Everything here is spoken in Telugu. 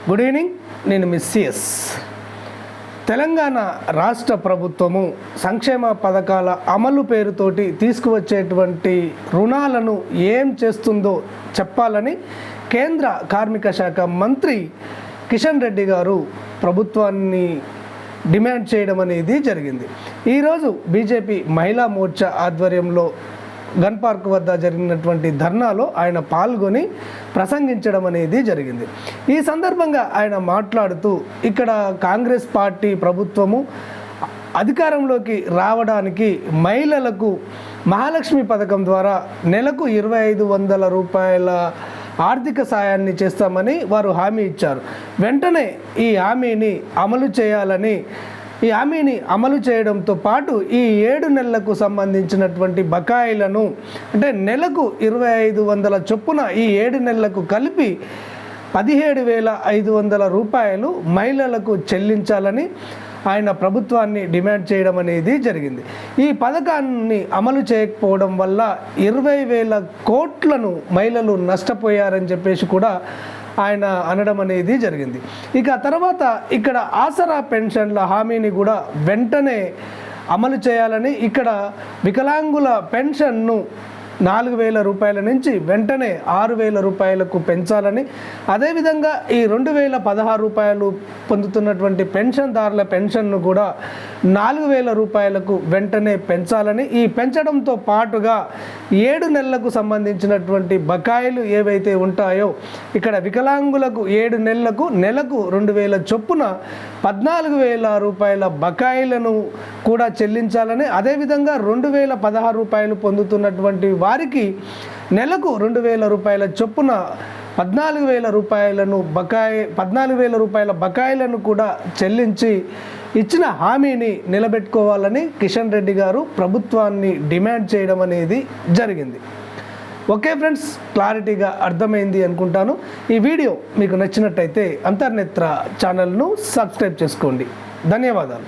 గుడ్ ఈవినింగ్, నేను మిస్ తెలంగాణ రాష్ట్ర ప్రభుత్వము సంక్షేమ పథకాల అమలు పేరుతోటి తీసుకువచ్చేటువంటి రుణాలను ఏం చేస్తుందో చెప్పాలని కేంద్ర కార్మిక శాఖ మంత్రి కిషన్ రెడ్డి గారు ప్రభుత్వాన్ని డిమాండ్ చేయడం అనేది జరిగింది. ఈరోజు బీజేపీ మహిళా మోర్చా ఆధ్వర్యంలో గన్ పార్క్ వద్ద జరిగినటువంటి ధర్నాలో ఆయన పాల్గొని ప్రసంగించడం అనేది జరిగింది. ఈ సందర్భంగా ఆయన మాట్లాడుతూ ఇక్కడ కాంగ్రెస్ పార్టీ ప్రభుత్వము అధికారంలోకి రావడానికి మహిళలకు మహాలక్ష్మి పథకం ద్వారా నెలకు 2500 రూపాయల ఆర్థిక సాయాన్ని చేస్తామని వారు హామీ ఇచ్చారు. వెంటనే ఈ హామీని అమలు చేయాలని ఈ హామీని అమలు చేయడంతో పాటు ఈ 7 నెలలకు సంబంధించినటువంటి బకాయిలను అంటే నెలకు 2500 చొప్పున ఈ 7 నెలలకు కలిపి 17,500 రూపాయలు మహిళలకు చెల్లించాలని ఆయన ప్రభుత్వాన్ని డిమాండ్ చేయడం అనేది జరిగింది. ఈ పథకాన్ని అమలు చేయకపోవడం వల్ల 20,000 కోట్లను మహిళలు నష్టపోయారని చెప్పేసి కూడా ఆయన అనడం అనేది జరిగింది. ఇక తర్వాత ఇక్కడ ఆసరా పెన్షన్ల హామీని కూడా వెంటనే అమలు చేయాలని, ఇక్కడ వికలాంగుల పెన్షన్ను 4,000 రూపాయల నుంచి వెంటనే 6,000 రూపాయలకు పెంచాలని, అదేవిధంగా ఈ 2,016 రూపాయలు పొందుతున్నటువంటి పెన్షన్దారుల పెన్షన్ను కూడా 4,000 రూపాయలకు వెంటనే పెంచాలని, ఈ పెంచడంతో పాటుగా 7 నెలలకు సంబంధించినటువంటి బకాయిలు ఏవైతే ఉంటాయో ఇక్కడ వికలాంగులకు 7 నెలలకు నెలకు 2,000 చొప్పున 14,000 రూపాయల బకాయిలను కూడా చెల్లించాలని, అదేవిధంగా 2,016 రూపాయలు పొందుతున్నటువంటి వారికి నెలకు 2,000 రూపాయల చొప్పున 14,000 రూపాయలను 14,000 రూపాయల బకాయిలను కూడా చెల్లించి ఇచ్చిన హామీని నిలబెట్టుకోవాలని కిషన్ రెడ్డి గారు ప్రభుత్వాన్ని డిమాండ్ చేయడం అనేది జరిగింది. ఓకే ఫ్రెండ్స్, క్లారిటీగా అర్థమైంది అనుకుంటాను. ఈ వీడియో మీకు నచ్చినట్టయితే అంతర్నేత్ర ఛానల్ను సబ్స్క్రైబ్ చేసుకోండి. ధన్యవాదాలు.